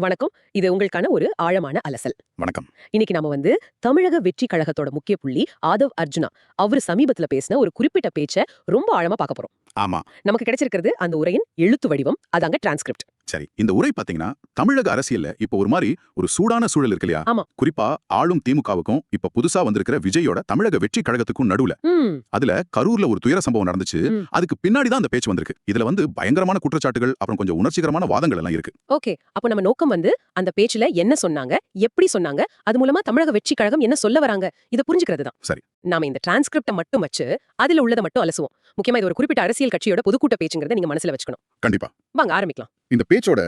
வணக்கம். இது உங்களுக்கான ஒரு ஆழமான அலசல். வணக்கம். இன்னைக்கு நாம தமிழக வெற்றி கழகத்தோட முக்கிய புள்ளி ஆதவ் அர்ஜுனா. அவரு சமீபத்துல பேசின ஒரு குறிப்பிட்ட பேச்ச ரொம்ப ஆழமா பார்க்க போறோம். ஆமா. நமக்கு கிடைச்சிருக்கிறது அந்த உரையின் எழுத்து வடிவம், அதாங்க டிரான்ஸ்கிரிப்ட். சரி, இந்த உரை பாத்தீங்கன்னா தமிழக அரசியல்ல இப்ப ஒரு சூடான சூழல் இருக்கு இல்லையா? ஆமா. குறிப்பா ஆளும் திமுகவுக்கும் இப்ப புதுசா வந்திருக்கிற விஜயோட தமிழக வெற்றி கழகத்துக்கும் நடுவுல அதுல கரூர்ல ஒரு துயர சம்பவம் நடந்துச்சு. அதுக்கு பின்னாடி தான் அந்த பேச்சு வந்திருக்கு. இதுல பயங்கரமான குற்றச்சாட்டுகள், அப்புறம் கொஞ்சம் உணர்ச்சிகரமான வாதங்கள் எல்லாம் இருக்கு. ஓகே, அப்ப நம்ம நோக்கம் அந்த பேச்சுல என்ன சொன்னாங்க, எப்படி சொன்னாங்க, அது மூலமா தமிழக வெற்றி கழகம் என்ன சொல்ல வராங்க, இத புரிஞ்சுக்கிறது தான். சரி, நாம இந்த டிரான்ஸ்கிரிப்ட மட்டும் வச்சு அதுல உள்ளத மட்டும் அலசுவோம். முக்கியமா இது ஒரு குறிப்பிட்ட அரசியல் கட்சியோட பொதுக்கூட்ட பேச்சுங்கிறத நீங்க மனசுல வச்சுக்கணும். கண்டிப்பா. வாங்க ஆரம்பிக்கலாம். இந்த பேச்சோட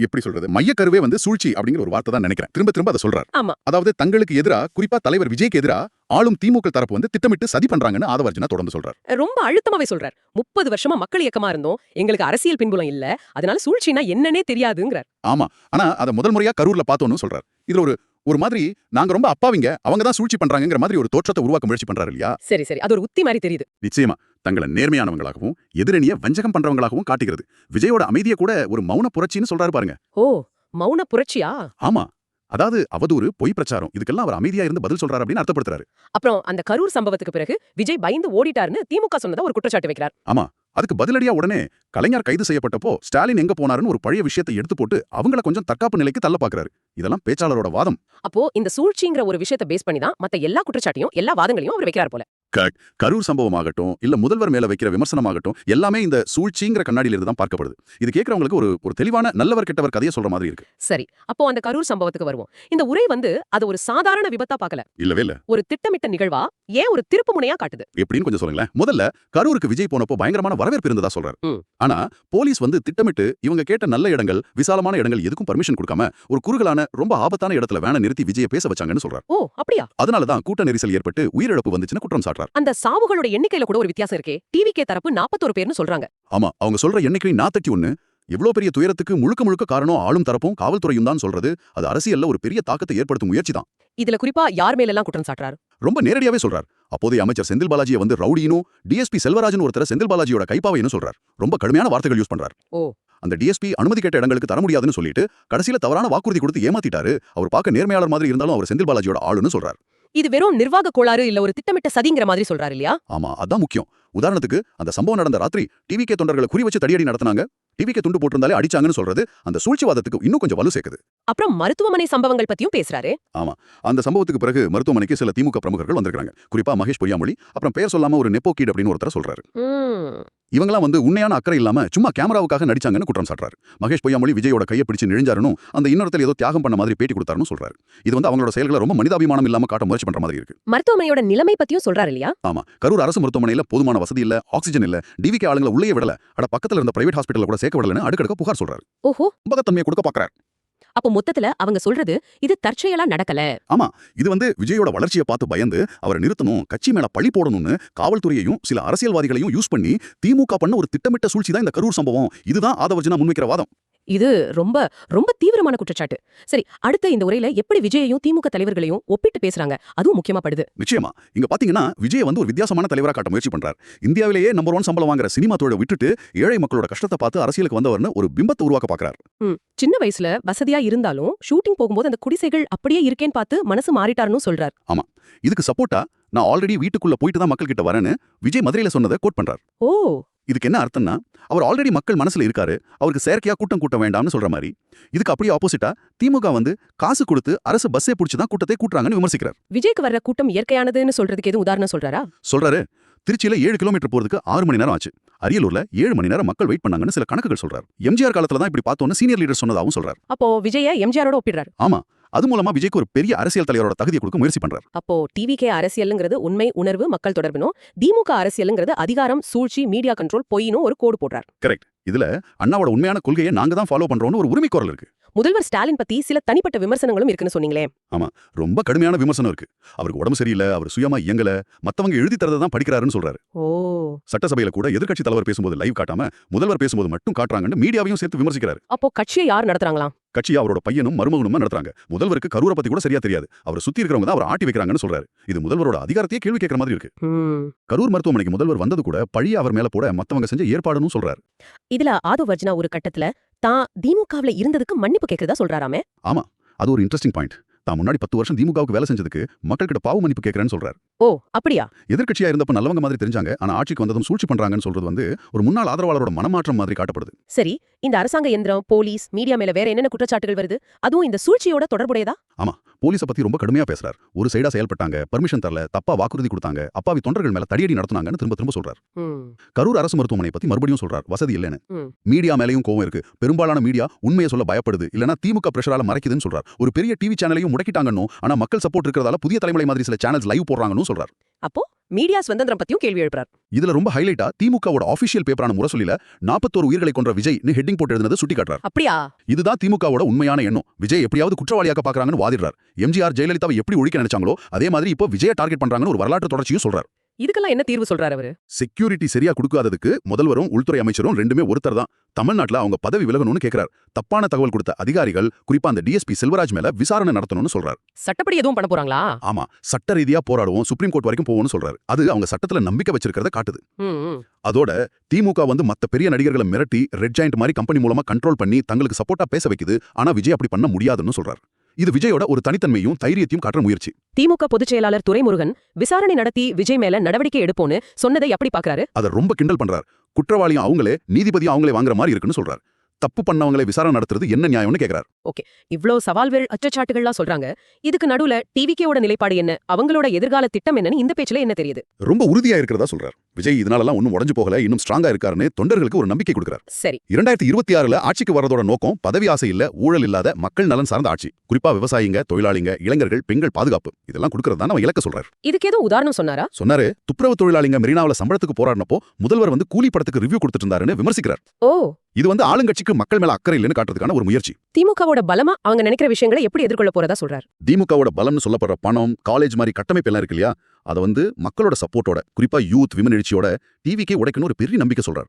எப்படி சொல்றது, மையக்கருவே சூழ்ச்சி அப்படிங்கிற ஒரு வார்த்தை தான் நினைக்கிறேன். திரும்ப திரும்ப அதை சொல்றாரு. ஆமா. அதாவது தங்களுக்கு எதிரா, குறிப்பா தலைவர் விஜய்க்கு எதிரா ஆளும் திமுக தரப்பு திட்டமிட்டு சதி பண்றாங்கன்னு ஆதவ அர்ஜுனா தொடர்ந்து சொல்றாரு. ரொம்ப அழுத்தமாவே சொல்றார். 30 வருஷமா மக்கள் இயக்கமா இருந்தோம், எங்களுக்கு அரசியல் பின்புலம் இல்ல, அதனால சூழ்ச்சினா என்னன்னே தெரியாதுங்கிறார். ஆமா, ஆனா அத முதல் முறையா கரூர்ல பார்த்தோம்னு சொல்றாரு. இதுல ஒரு மாதிரி நாங்க ரொம்ப அப்பாவிங்க, அவங்க தான் சூழ்ச்சி பண்றாங்கங்கிற மாதிரி ஒரு தோற்றத்தை உருவாக்க முயற்சி பண்றாரு இல்லையா? சரி சரி, அது ஒரு உத்தி மாதிரி தெரியுது. நிச்சயமா தங்களை நேர்மையானவங்களாகவும் எதிரணிய வஞ்சகம் பண்றவங்களாகவும் காட்டுகிறது. விஜயோட அமைதியை கூட ஒரு மௌன புரட்சின்னு சொல்றாரு பாருங்க. ஓ, மௌன புரட்சியா? ஆமா, அதாவது அவதூறு, பொய் பிரச்சாரம், இதுக்கெல்லாம் அவர் அமைதியா இருந்து பதில் சொல்றாரு அப்படின்னு அர்த்தப்படுத்துறாரு. அப்புறம் அந்த கரூர் சம்பவத்துக்கு பிறகு விஜய் பயந்து ஓடிட்டாருன்னு திமுக சொன்னதா ஒரு குற்றச்சாட்டு வைக்கிறார். ஆமா, அதுக்கு பதிலடியா உடனே கலைஞர் கைது செய்யப்பட்டப்போ ஸ்டாலின் எங்க போனாருன்னு ஒரு பழைய விஷயத்தை எடுத்து போட்டு அவங்கள கொஞ்சம் தற்காப்பு நிலைக்கு தள்ள பாக்குறாரு. இதெல்லாம் பேச்சாளரோட வாதம். அப்போ இந்த சூழ்ச்சிங்கிற ஒரு விஷயத்தை பேஸ் பண்ணி தான் மத்த எல்லா குற்றச்சாட்டையும், எல்லா வாதங்களையும் அவர் வைக்கிறார் போல. கரூர் சம்பவமாகட்டும், இல்ல முதல்வர் மேல வைக்கிற விமர்சனமாகட்டும், எல்லாமே இந்த சூழ்ச்சிங்கிற கண்ணாடியில இருந்து தான் பார்க்கப்படுது. இது கேட்கறவங்களுக்கு ஒரு தெளிவான நல்லவர் கெட்டவர் கதையை சொல்ற மாதிரி இருக்கு. சரி, அப்போ அந்த கரூர் சம்பவத்துக்கு வருவோம். இந்த உரை அது ஒரு சாதாரண விபத்தா பார்க்கல. இல்லவே இல்ல. ஒரு திட்டமிட்ட நிகழ்வா, ஏன் ஒரு திருப்பு முனையா காட்டுது. எப்படின்னு கொஞ்சம் சொல்லுங்களேன். முதல்ல கரூருக்கு விஜய் போனப்போ பயங்கரமான வரவேற்பு இருந்ததா சொல்றாரு. ஆனா போலீஸ் திட்டமிட்டு இவங்க கேட்ட நல்ல இடங்கள், விசாலமான இடங்கள் எதுக்கும் பர்மிஷன் கொடுக்காம ஒரு குறுகலான ரொம்ப ஆபத்தான இடத்துல வேனை நிறுத்தி விஜயை பேச வச்சாங்கன்னு சொல்றாரு. ஓ, அப்படியா? அதனாலதான் கூட்ட நெரிசல் ஏற்பட்டு உயிரிழப்பு வந்துச்சுன்னு குற்றம் சாட்டுறார். அந்த சாவுகளோட எண்ணிக்கையில கூட ஒரு வித்தியாசம் இருக்கே. டிவிகே தரப்பு 41 பேர்னு சொல்றாங்க. ஆமா, அவங்க சொல்ற எண்ணிக்கை 41. இவ்ளோ பெரிய துயரத்துக்கு முழுக்க காரணம் ஆளும் தரப்பும் காவல்துறையும் தான் சொல்றது. அது அரசியல்ல ஒரு பெரிய தாக்கத்தை ஏற்படுத்தும் முயற்சி தான். இதுல குறிப்பா யார் மேல எல்லாம் குற்றம் சாட்டுறாரு? ரொம்ப நேரடியாவே சொல்றார். அப்போதைய அமைச்சர் செந்தில் பாலாஜியை ரவுடினும், டிஎஸ்பி செல்வராஜன் ஒருத்தர செந்தில் பாலாஜியோட கைப்பாவைன்னு சொல்றார். ரொம்ப கடுமையான வார்த்தைகள் யூஸ் பண்றார். ஓ, அந்த டிஎஸ்பி அனுமதி கேட்ட இடங்களுக்கு தர முடியாதுன்னு சொல்லிட்டு கடைசியில தவறான வாக்குறுதி கொடுத்து ஏமாத்திட்டாரு. அவர் பார்க்க நேர்மையாளர் மாதிரி இருந்தாலும் அவர் செந்தில் பாலாஜியோட ஆளுன்னு சொல்றார். இது வெறும் நிர்வாக கோளாறு இல்ல ஒரு திட்டமிட்ட சதிங்கிற மாதிரி சொல்றாரு இல்லையா? ஆமா, அதான் முக்கியம். உதாரணத்துக்கு அந்த சம்பவம் நடந்த ராத்திரி டிவிகே தொண்டர்களை குறி வச்சு தடியடி நடத்தினாங்க, டிவிகே துண்டு போட்டிருந்தாலே அடிச்சாங்கன்னு சொல்றது அந்த சூழ்ச்சிவாதத்துக்கு இன்னும் கொஞ்சம் வலு சேர்க்குது. அப்புறம் மருத்துவமனை சம்பவங்கள் பத்தியும் பேசுறாரு. ஆமா, அந்த சம்பவத்துக்கு பிறகு மருத்துவமனைக்கு சில திமுக பிரமுகர்கள் வந்திருக்காங்க. குறிப்பா மகேஷ் பொய்யாமொழி, அப்புறம் பெயர் சொல்லாம ஒரு நெப்போக்கீட் அப்படின்னு ஒருத்தர் சொல்றாரு. இவங்களாம் உண்மையான அக்கறை இல்லாம சும்மா கேமராவுக்காக நடிச்சாங்கன்னு குற்றம் சாட்டுறாரு. மகேஷ் பொய்யாமொழி விஜயோட கையை பிடிச்சு நிழிஞ்சாருன்னு, அந்த இன்னொருத்தர் ஏதோ தியாகம் பண்ண மாதிரி பேட்டி கொடுத்தாருன்னு சொல்றாரு. இது அவங்களோட செயல்களை ரொம்ப மனிதாபிமானம் இல்லாம காட்ட முயற்சி பண்ற மாதிரி இருக்கு. மருத்துவமனையோட நிலைமை பத்தியும் சொல்றாரு இல்லையா? ஆமா, கரூர் அரசு மருத்துவமனையில போதுமான வசதி இல்ல, ஆக்சிஜன் இல்ல, டிவிகே ஆளுங்களை உள்ளே விடல, பக்கத்துல இருந்த பிரைவேட் ஹாஸ்பிட்டல்ல கூட சேர்க்க விடலன்னு அடுக்கடுக்க புகார் சொல்றாரு. ஓஹோ, நம்பகத்தன்மையை கொடுக்க பாக்குறாரு. அப்போ மொத்தத்துல அவங்க சொல்றது இது தற்செயலா நடக்கல. ஆமா, இது விஜயோட வளர்ச்சியை பார்த்து பயந்து அவரை நிறுத்தணும், கட்சி மேல பழி போடணும்னு காவல்துறையையும் சில அரசியல்வாதிகளையும் யூஸ் பண்ணி திமுக பண்ண ஒரு திட்டமிட்ட சூழ்ச்சி தான் இந்த கரூர் சம்பவம். இதுதான் ஆதவ அர்ஜுனா முன்வைக்கிற வாதம். இது ரொம்ப ரொம்ப தீவிரமான குற்றச்சாட்டு. சரி, அடுத்த இந்த உரையில எப்படி விஜயையும் திமுக தலைவர்களையும் ஒப்பிட்டு பேசுறாங்க, அதுவும் முக்கியமா படுது. நிச்சயமா இங்க பாத்தீங்கன்னா விஜய் ஒரு வித்தியாசமான தலைவரா காட்ட முயற்சி பண்றார். இந்தியாவிலேயே நம்பர் 1 சம்பளம் வாங்குற சினிமா தொழிலை விட்டுட்டு ஏழை மக்களோட கஷ்டத்தை பார்த்து அரசியலுக்கு வந்தவர்னு ஒரு பிம்பத்தை உருவாக்க பாக்குறாரு. சின்ன வயசுல வசதியா இருந்தாலும் ஷூட்டிங் போகும்போது அந்த குடிசைகள் அப்படியே இருக்கேன்னு பார்த்து மனசு மாறிட்டாருன்னு சொல்றார். ஆமா, இதுக்கு சப்போர்ட்டா நான் ஆல்ரெடி வீட்டுக்குள்ள போயிட்டு தான் மக்கள் கிட்ட வரேன்னு விஜய் மதுரையில சொன்னதை கோட் பண்றார். ஓ, இதுக்கு என்ன அர்த்தம்னா அவர் ஆல்ரெடி மக்கள் மனசுல இருக்காரு, அவருக்கு செயற்கையா கூட்டம் வேண்டாம்னு சொல்ற மாதிரி. இதுக்கு அப்படியே ஆப்போசிட்டா திமுக காசு கொடுத்து அரசு பஸ்ஸே புடிச்சுதான் கூட்டத்தை கூட்டுறாங்கன்னு விமர்சிக்கிறார். விஜய்க்கு வர்ற கூட்டம் இயற்கையானதுன்னு சொல்றதுக்கு எதுவும் உதாரணம் சொல்றாரு. திருச்சியில 7 கிலோமீட்டர் போறதுக்கு 6 மணி நேரம் ஆச்சு. அரியலூர்ல 7 மணி நேரம் மக்கள் வெயிட் பண்ணாங்கன்னு சில கணக்குகள் சொல்றாரு. எம்ஜிஆர் காலத்துல தான் இப்படி பார்த்தோன்னு சீனியர் லீடர் சொன்னதாகவும் சொல்றாரு. அப்போ விஜய எம்ஜிஆரோட ஒப்பிடுறாரு. ஆமா, அது மூலமா விஜய்க்கு ஒரு பெரிய அரசியல் தலைவரோட தகுதியை கொடுக்க முயற்சி பண்றாரு. அப்போ டிவிகே அரசியல்ங்கிறது உண்மை, உணர்வு, மக்கள் தொடர்புனும், திமுக அரசியல்ங்கிறது அதிகாரம், சூழ்ச்சி, மீடியா கண்ட்ரோல், பொய்னும் ஒரு கோடு போடுறார். கரெக்ட். இதுல அண்ணாவோட உண்மையான கொள்கையை நாங்க தான் ஃபாலோ பண்றோம்னு ஒரு உரிமை குரல் இருக்கு. முதல்வர் ஸ்டாலின் பத்தி சில தனிப்பட்ட விமர்சனங்களும் இருக்குன்னு சொன்னீங்களே. ஆமா, ரொம்ப கடுமையான விமர்சனம் இருக்கு. அவருக்கு உடம்பு சரியில்லை, அவர் சுயமா இயங்கல, மத்தவங்க எழுதி தரதை தான் படிக்கிறாருன்னு சொல்றாரு. ஓ, சட்டசபையில கூட எதிர்க்கட்சி தலைவர் பேசும்போது லைவ் காட்டாம முதல்வர் பேசும்போது மட்டும் காட்டுறாங்கன்னு மீடியாவையும் சேர்த்து விமர்சிக்கிறாரு. அப்போ கட்சியை யார் நடத்துறாங்களாம்? கட்சியை அவரோட பையனும் மருமகனும் நடத்துறாங்க. முதல்வருக்கு கரூரை பத்தி கூட சரியா தெரியாது, அவர் சுத்தி இருக்கிறவங்க தான் அவர் ஆட்டி வைக்கிறாங்கன்னு சொல்றாரு. இது முதல்வரோட அதிகாரத்தையே கேள்வி கேட்கிற மாதிரி இருக்கு. கரூர் மருத்துவமனைக்கு முதல்வர் வந்தது கூட பழிய அவர் மேல போட மத்தவங்க செஞ்ச ஏற்பாடுன்னு சொல்றாரு. இதுல ஆதவ அர்ஜுனா ஒரு கட்டத்துல தான் திமுகவுல இருந்ததுக்கு மன்னிப்பு கேக்குறதா சொல்றாராமே. ஆமா, அது ஒரு இன்ட்ரெஸ்டிங் பாயிண்ட். தான் முன்னாடி 10 வருஷம் திமுகவுக்கு வேலை செஞ்சதுக்கு மக்கள் கிட்ட பாவ மன்னிப்பு கேட்கறேன்னு சொல்றாரு. ஓ அப்படியா? எதிர்க்கட்சியா இருந்தப்ப நல்லவங்க மாதிரி தெரிஞ்சாங்க, ஆனா ஆட்சிக்கு வந்ததும் சூழ்ச்சி பண்றாங்கன்னு சொல்றது வந்து ஒரு முன்னாள் ஆதரவாளரோட மனமாற்றம் மாதிரி காட்டப்படுது. சரி, இந்த அரசாங்க இயந்திரம், போலீஸ், மீடியா மேல வேற என்னென்ன குற்றச்சாட்டுகள் வருது? அதுவும் இந்த சூழ்ச்சியோட தொடர்புடையதா? ஆமா, போலீஸை பத்தி ரொம்ப கடுமையா பேசுறார். ஒரு சைடா செயல்பட்டாங்க, பர்மிஷன் தரல, தப்பா வாக்குறுதி கொடுத்தாங்க, அப்பாவி தொண்டர்கள் மேல தடியடி நடத்துனாங்கன்னு திரும்ப திரும்ப சொல்றார். கரூர் அரசு மருத்துவமனை பத்தி மறுபடியும் சொல்றார், வசதி இல்லைன்னு. மீடியா மேலயும் கோவம் இருக்கு. பெரும்பாலான மீடியா உண்மையை சொல்ல பயப்படுது, இல்லனா திமுக பிரஷரால மறைக்குதுன்னு சொல்றார். ஒரு பெரிய டிவி சேனலையும் முடக்கிட்டாங்கன்னு, ஆனா மக்கள் சப்போர்ட் இருக்கிறதால புதிய தலைமுறை மாதிரி சில சேனல்ஸ் லைவ் போடுறாங்கன்னு சொல்றார். அப்போ மீடியா சுதந்திரம் பத்தியும் கேள்வி எழுப்புறார். இதுல ரொம்ப ஹைலைட்டா திமுகவோட ஆபீஷியல் பேப்பரான முரசொலியில 41 உயிர்களை கொன்ற விஜய்னு ஹெட்டிங் போட்டு எழுதுனது சுட்டி காட்டுறார். அப்படியா? இதுதான் திமுகவோட உண்மையான எண்ணம். விஜய் எப்படியாவது குற்றவாளியாக்க பாக்குறாங்கன்னு வாதிடுறார். எம்ஜிஆர் ஜெயலலிதாவை எப்படி ஒழிக்க நினைச்சாங்களோ அதே மாதிரி இப்போ விஜயை டார்கெட் பண்றாங்கன்னு ஒரு வரலாற்று தொடர்ச்சியும் சொல்றார். இதுக்கெல்லாம் என்ன தீர்வு சொல்றாரு அவரு? செக்யூரிட்டி சரியா கொடுக்காததுக்கு முதல்வரும் உள்துறை அமைச்சரும் ரெண்டுமே ஒருத்தர் தான். தமிழ்நாட்டுல அவங்க பதவி விலகணும்னு கேக்குறார். தப்பான தகவல் கொடுத்த அதிகாரிகள், குறிப்பா அந்த டிஎஸ்பி செல்வராஜ் மேல விசாரணை நடத்தணும்னு சொல்றார். சட்டப்படி எதுவும் பண்ண போறாங்களா? ஆமா, சட்ட ரீதியா போராடுவோம், சுப்ரீம் கோர்ட் வரைக்கும் போவோம்னு சொல்றாரு. அது அவங்க சட்டத்துல நம்பிக்கை வச்சிருக்கிறத காட்டுது. அதோட திமுக வந்து மத்த பெரிய நடிகர்களை மிரட்டி ரெட் ஜாயிண்ட் மாதிரி கம்பெனி மூலமா கண்ட்ரோல் பண்ணி தங்களுக்கு சப்போர்ட்டா பேச வைக்குது. ஆனா விஜய் அப்படி பண்ண முடியாதுன்னு சொல்றார். இது விஜயோட ஒரு தனித்தன்மையும் தைரியத்தையும் காட்டுற முயற்சி. திமுக பொதுச் செயலாளர் துரைமுருகன் விசாரணை நடத்தி விஜய் மேல நடவடிக்கை எடுப்போன்னு சொன்னதை எப்படி பாக்குறாரு? அதை ரொம்ப கிண்டல் பண்றார். குற்றவாளியும் அவங்களே, நீதிபதியும் அவங்களே வாங்குற மாதிரி இருக்குன்னு சொல்றார். தப்பு பண்ணவங்களை விசாரணை நடத்துறது என்ன நியாயம்னு கேக்குறார். ஓகே, இவ்ளோ சவால்கள் அச்சச்சாட்டுகள்லாம் சொல்றாங்க. இதுக்கு நடுவுல டிவிகேவோட நிலைப்பாடு என்ன, அவங்களோட எதிர்கால திட்டம் என்னன்னு இந்த பேச்சுல என்ன தெரியுது? ரொம்ப உறுதியா இருக்கிறதா சொல்றார். விஜய் இதனாலலாம் ஒன்னும் உடைஞ்சு போகல, இன்னும் ஸ்ட்ராங்கா இருக்காருன்னு தொண்டர்களுக்கு ஒரு நம்பிக்கை கொடுக்கிறார். சரி, 2026ல ஆட்சிக்கு வரதோட நோக்கம் பதவி ஆசை இல்ல, ஊழல் இல்லாத மக்கள் நலன் சார்ந்த ஆட்சி. குறிப்பா விவசாயிங்க, தொழிலாளிங்க, இளைஞர்கள், பெண்கள் பாதுகாப்பு இதெல்லாம் கொடுக்கறதா நம்ம இலக்க சொல்றாரு. இதுக்கு ஏதோ உதாரணம் சொன்னாரா? சொன்னாரு. துப்புரவு தொழிலாளிங்க மெரினாவுல சம்பளத்துக்கு போராடினப்போ முதல்வர் வந்து கூலி படத்துக்கு ரிவ்யூ கொடுத்துட்டு இருந்தாருன்னு விமர்சிக்கிறார். ஓ, இது வந்து ஆளுங்கட்சிக்கு மக்கள் மேல அக்கறை இல்லைன்னு காட்டுறதுக்கான ஒரு முயற்சி. திமுகவோட பலமா அவங்க நினைக்கிற விஷயங்களை எப்படி எதிர்கொள்ள போறதா சொல்றாரு. திமுகவோட பலம்னு சொல்லப்படுற பணம், காலேஜ் மாதிரி கட்டமைப்பு எல்லாம் இருக்கு இல்லையா, அதை வந்து மக்களோட சப்போர்ட்டோட, குறிப்பா யூத் விமன் எழுச்சியோட டிவிக்கே உடைக்கணும் ஒரு பெரிய நம்பிக்கை சொல்றாரு.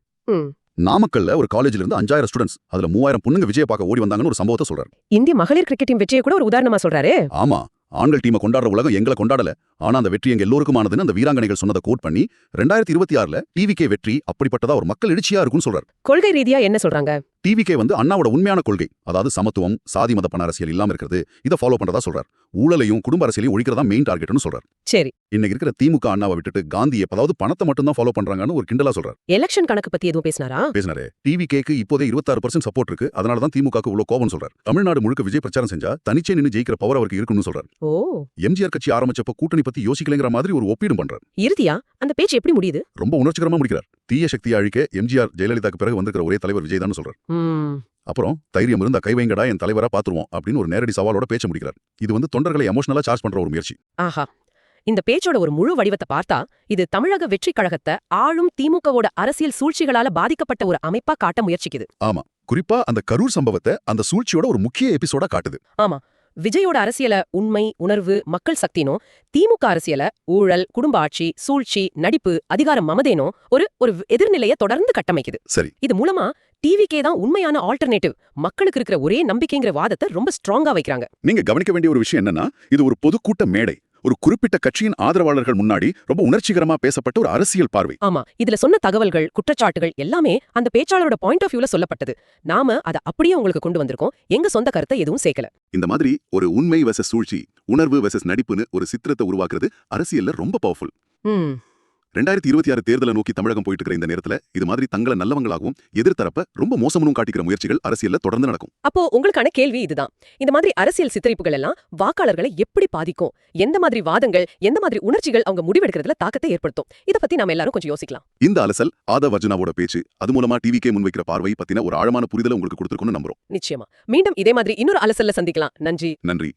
நாமக்கல்ல ஒரு காலேஜ்ல இருந்து 5000 ஸ்டூடெண்ட்ஸ், அதுல 3000 பொண்ணுங்க விஜய பார்க்க ஓடி வந்தாங்கன்னு ஒரு சம்பவத்தை சொல்றாரு. இந்திய மகளிர் கிரிக்கெட் டீம் வெற்றியை கூட ஒரு உதாரணமா சொல்றாரு. ஆமா, ஆண்கள் டீமை கொண்டாடுற உலகம் எங்களை கொண்டாடல, ஆனா அந்த வெற்றி எங்க எல்லோருக்குமானதுன்னு அந்த வீராங்கனைகள் சொன்னதை கோட் பண்ணி 2026ல டிவிக்கே வெற்றி அப்படிப்பட்டதா ஒரு மக்கள் எழுச்சியா இருக்கும்னு சொல்றாரு. கொள்கை ரீதியா என்ன சொல்றாங்க? டிவிக்கே வந்து அண்ணாவோட உண்மையான கொள்கை, அதாவது சமத்துவம், சாதி மத பண அரசியல் இல்லாம இருக்கிறது, இதை ஃபாலோ பண்றதா சொல்றார். ஊழலையும் குடும்ப அரசியலையும் ஒழிக்கிறதா மெயின் டார்கெட்னு சொல்றார். சரி, இன்னைக்கு இருக்கிற திமுக அண்ணாவை விட்டுட்டு காந்தியை, அதாவது பணத்தை மட்டும் தான் ஃபாலோ பண்றாங்கன்னு ஒரு கிண்டலா சொல்றார். எலெக்ஷன் கணக்கு பத்தி எதுவும் பேசினாரா? பேசினாரு. டிவிகேக்கு இப்போதே 26% சப்போர்ட் இருக்கு, அதனால தான் திமுகக்கு இவ்வளவு கோபம் சொல்றார். தமிழ்நாடு முழுக்க விஜய் பிரச்சாரம் செஞ்சா தனிச்சே நின்னு ஜெயிக்கிற பவர் அவருக்கு இருக்குன்னு சொல்றார். ஓ, எம்ஜிஆர் கட்சி ஆரம்பிச்சப்ப கூட்டணி பத்தி யோசிக்கலைங்கிற மாதிரி ஒரு ஒப்பீடு பண்றார். இறுதியா அந்த பேச்சு எப்படி முடியுது? ரொம்ப உணர்ச்சிகரமா முடிக்கிறார். தீய சக்தியை அழிக்க எம்ஜிஆர் ஜெயலலிதாக்கு பிறகு வந்திருக்கிற ஒரே தலைவர் விஜய் தான் சொல்றார். அப்புறம் தைரியம் இருந்தா கைவைங்கடா என் தலைவரா பாத்துருவோம் அப்படின்னு ஒரு நேரடி சவாலோட பேச்ச முடிக்கிறார். இது வந்து தொண்டர்களை எமோஷனலா சார்ஜ் பண்ற ஒரு முயற்சி. ஆஹா, இந்த பேச்சோட ஒரு முழு வடிவத்தை பார்த்தா இது தமிழக வெற்றி கழகத்தை ஆளும் திமுகவோட அரசியல் சூழ்ச்சிகளால பாதிக்கப்பட்ட ஒரு அமைப்பா காட்ட முயற்சிக்குது. ஆமா, குறிப்பா அந்த கரூர் சம்பவத்தை அந்த சூழ்ச்சியோட ஒரு முக்கிய எபிசோடா காட்டுது. ஆமா, விஜயோட அரசியல உண்மை, உணர்வு, மக்கள் சக்தினோ, திமுக அரசியல ஊழல், குடும்ப ஆட்சி, சூழ்ச்சி, நடிப்பு, அதிகாரம் மமதேனோ ஒரு எதிர்நிலையை தொடர்ந்து கட்டமைக்குது. சரி, இது மூலமா டிவிகே தான் உண்மையான ஆல்டர்னேட்டிவ், மக்களுக்கு இருக்கிற ஒரே நம்பிக்கைங்கிற வாதத்தை ரொம்ப ஸ்ட்ராங்கா வைக்கிறாங்க. நீங்க கவனிக்க வேண்டிய ஒரு விஷயம் என்னன்னா, இது ஒரு பொதுக்கூட்ட மேடை, ஒரு குறிப்பிட்ட கட்சியின் ஆதரவாளர்கள் முன்னாடி ரொம்ப உணர்ச்சிகரமா பேசப்பட்ட ஒரு அரசியல் பார்வை. ஆமா, இதுல சொன்ன தகவல்கள், குற்றச்சாட்டுகள் எல்லாமே அந்த பேச்சாளரோட பாயிண்ட் ஆஃப் வியூல சொல்லப்பட்டது. நாம அதை அப்படியே உங்களுக்கு கொண்டு வந்திருக்கோம், எங்க சொந்த கருத்தை எதுவும் சேர்க்கல. இந்த மாதிரி ஒரு உண்மை வெர்சஸ் சூழ்ச்சி, உணர்வு வெர்சஸ் நடிப்புன்னு ஒரு சித்திரத்தை உருவாக்குறது அரசியல்ல ரொம்ப பவர்ஃபுல். 2026 தேர்தலை நோக்கி தமிழகம் போயிட்டு இருக்கிற இந்த நேரத்துல இது மாதிரி தங்களை நல்லவங்களாகவும் எதிர்த்தரப்ப ரொம்ப மோசமும் காட்டிக்கிற முயற்சிகள் அரசியல்ல தொடர்ந்து நடக்கும். அப்போ உங்களுக்கான கேள்வி இதுதான், இந்த மாதிரி அரசியல் சித்தரிப்புகள் எல்லாம் வாக்காளர்களை எப்படி பாதிக்கும், எந்த மாதிரி வாதங்கள், எந்த மாதிரி உணர்ச்சிகள் அவங்க முடிவெடுக்கிறதுல தாக்கத்தை ஏற்படுத்தும், இத பத்தி நாம எல்லாரும் கொஞ்சம் யோசிக்கலாம். இந்த அலசல் ஆதவ் அர்ஜுனாவோட பேச்சு, அது மூலமா டிவிகே முன்வைக்கிற பார்வை பத்தின ஒரு ஆழமான புரிதலை உங்களுக்கு கொடுத்திருக்கும்னு நம்புறோம். நிச்சயமா மீண்டும் இதே மாதிரி இன்னொரு அலசல்ல சந்திக்கலாம். நன்றி.